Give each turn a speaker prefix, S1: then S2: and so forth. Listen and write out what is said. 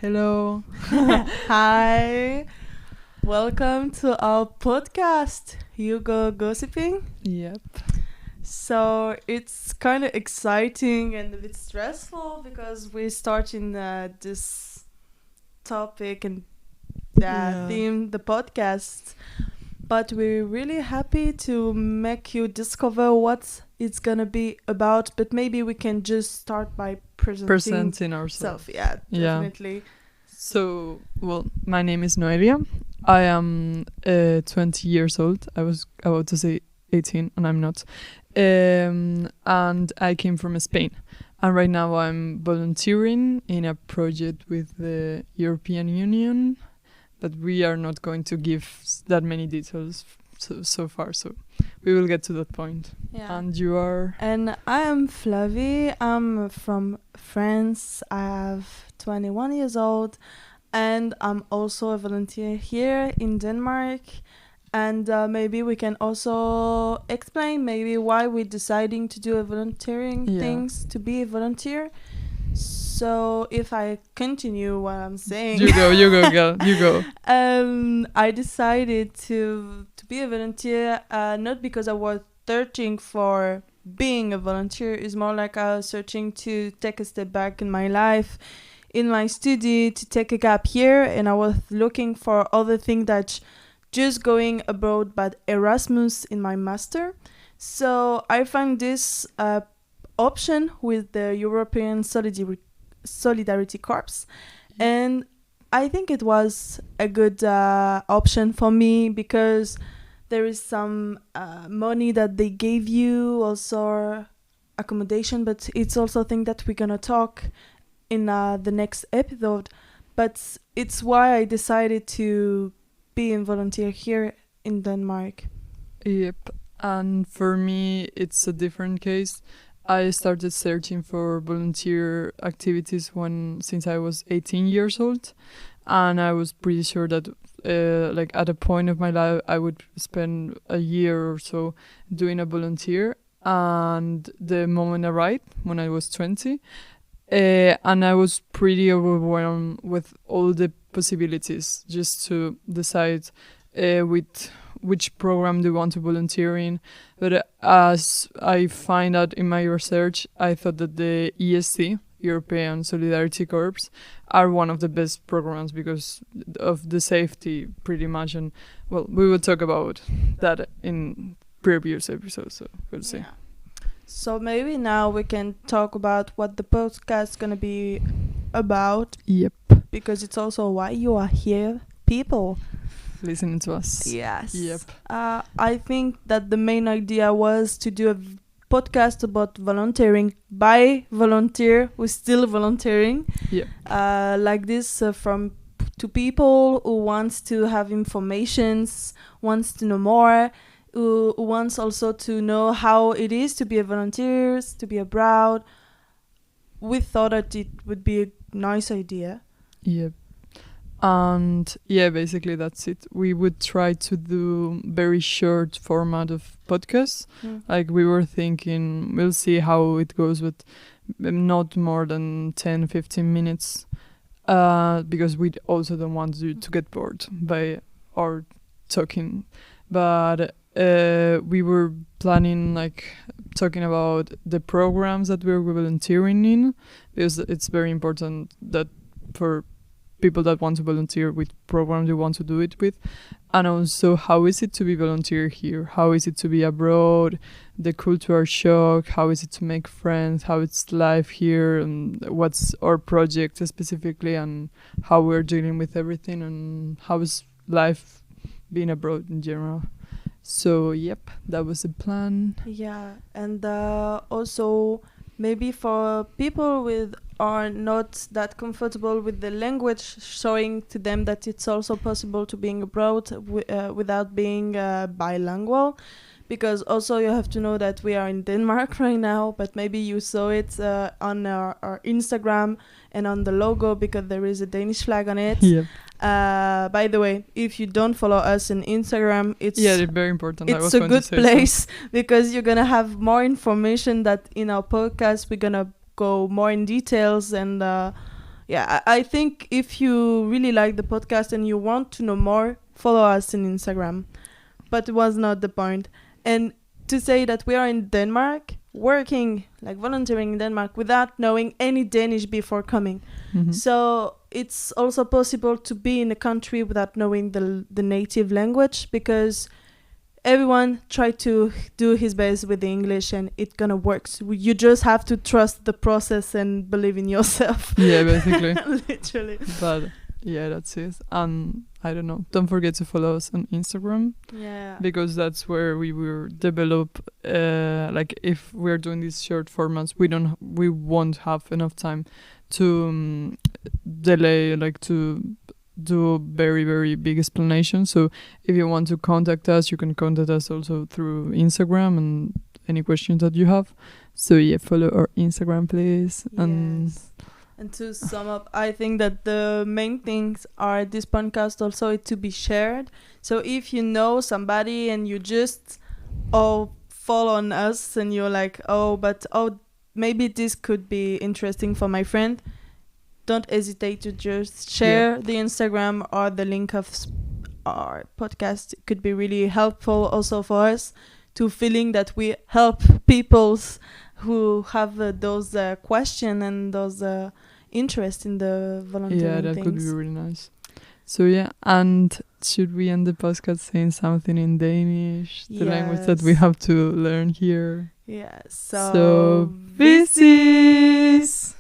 S1: Hello. Hi. Welcome to our podcast, Hygge Gossiping.
S2: Yep.
S1: So it's kind of exciting and a bit stressful because we're starting this topic and theme, the podcast. But we're really happy to make you discover what it's gonna be about. But maybe we can just start by presenting
S2: ourselves.
S1: Yeah, definitely.
S2: So, my name is Noelia. I am 20 years old. I was about to say 18, and I'm not. And I came from Spain. And right now I'm volunteering in a project with the European Union, but we are not going to give that many details so far. So we will get to that point.
S1: Yeah.
S2: And you are?
S1: And I am Flavie. I'm from France. I have 21 years old, and I'm also a volunteer here in Denmark. And maybe we can also explain maybe why we're deciding to do a volunteering things, to be a volunteer. So if I continue what I'm saying,
S2: you go, girl, you go.
S1: I decided to be a volunteer, not because I was searching for being a volunteer. It's more like I was searching to take a step back in my life, in my study, to take a gap year, and I was looking for other things that just going abroad, but Erasmus in my master. So I found this option with the European Solidarity Corps, and I think it was a good option for me because there is some money that they gave you, also accommodation, but it's also a thing that we're gonna talk in the next episode. But it's why I decided to be a volunteer here in Denmark.
S2: Yep. And for me, it's a different case. I started searching for volunteer activities since I was 18 years old, and I was pretty sure that at a point of my life I would spend a year or so doing a volunteer. And the moment arrived when I was 20, and I was pretty overwhelmed with all the possibilities just to decide with which program do you want to volunteer in. But as I find out in my research, I thought that the ESC, European Solidarity Corps, are one of the best programs because of the safety, pretty much. And we will talk about that in previous episodes, so we'll see.
S1: Yeah. So maybe now we can talk about what the podcast is gonna be about.
S2: Yep.
S1: Because it's also why you are here, people.
S2: Listening to us.
S1: Yes.
S2: Yep.
S1: I think that the main idea was to do a podcast about volunteering by volunteer who's still volunteering.
S2: Yep.
S1: Like this to people who wants to have informations, wants to know more, who wants also to know how it is to be a volunteer, to be abroad. We thought that it would be a nice idea.
S2: Yep. And basically that's it. We would try to do very short format of podcasts. Like we were thinking, we'll see how it goes with not more than 10-15 minutes, because we also don't want you to get bored by our talking. But we were planning talking about the programs that we're volunteering in, because it's very important that for people that want to volunteer with programs you want to do it with, and also how is it to be volunteer here, how is it to be abroad, the cultural shock, how is it to make friends, how it's life here, and what's our project specifically, and how we're dealing with everything, and how is life being abroad in general. So yep, that was the plan.
S1: Yeah, and also maybe for people are not that comfortable with the language, showing to them that it's also possible to being abroad without being bilingual, because also you have to know that we are in Denmark right now, but maybe you saw it on our Instagram and on the logo, because there is a Danish flag on it.
S2: Yep.
S1: By the way, if you don't follow us on Instagram, it's
S2: very important.
S1: It's a good place because you're gonna have more information that in our podcast we're gonna go more in details, and yeah, I think if you really like the podcast and you want to know more, follow us on Instagram. But it was not the point. And to say that we are in Denmark, working, like volunteering in Denmark without knowing any Danish before coming. So it's also possible to be in a country without knowing the native language, because everyone try to do his best with the English and it's gonna work. So you just have to trust the process and believe in yourself.
S2: Yeah, basically.
S1: Literally.
S2: But yeah, that's it. And I don't know. Don't forget to follow us on Instagram.
S1: Yeah.
S2: Because that's where we will develop. Like if we're doing these short formats, we won't have enough time to delay, like to do very, very big explanations. So if you want to contact us, you can contact us also through Instagram and any questions that you have. So yeah, follow our Instagram, please.
S1: Yes. And to sum up, I think that the main things are this podcast also is to be shared. So if you know somebody and you just follow on us and you're like, maybe this could be interesting for my friend, don't hesitate to just share the Instagram or the link of our podcast. It could be really helpful also for us to feeling that we help peoples who have those question and those interest in the volunteering
S2: Yeah, that
S1: things.
S2: could be really nice. So yeah, and should we end the podcast saying something in Danish, the language that we have to learn here?
S1: Yeah,
S2: So, bis!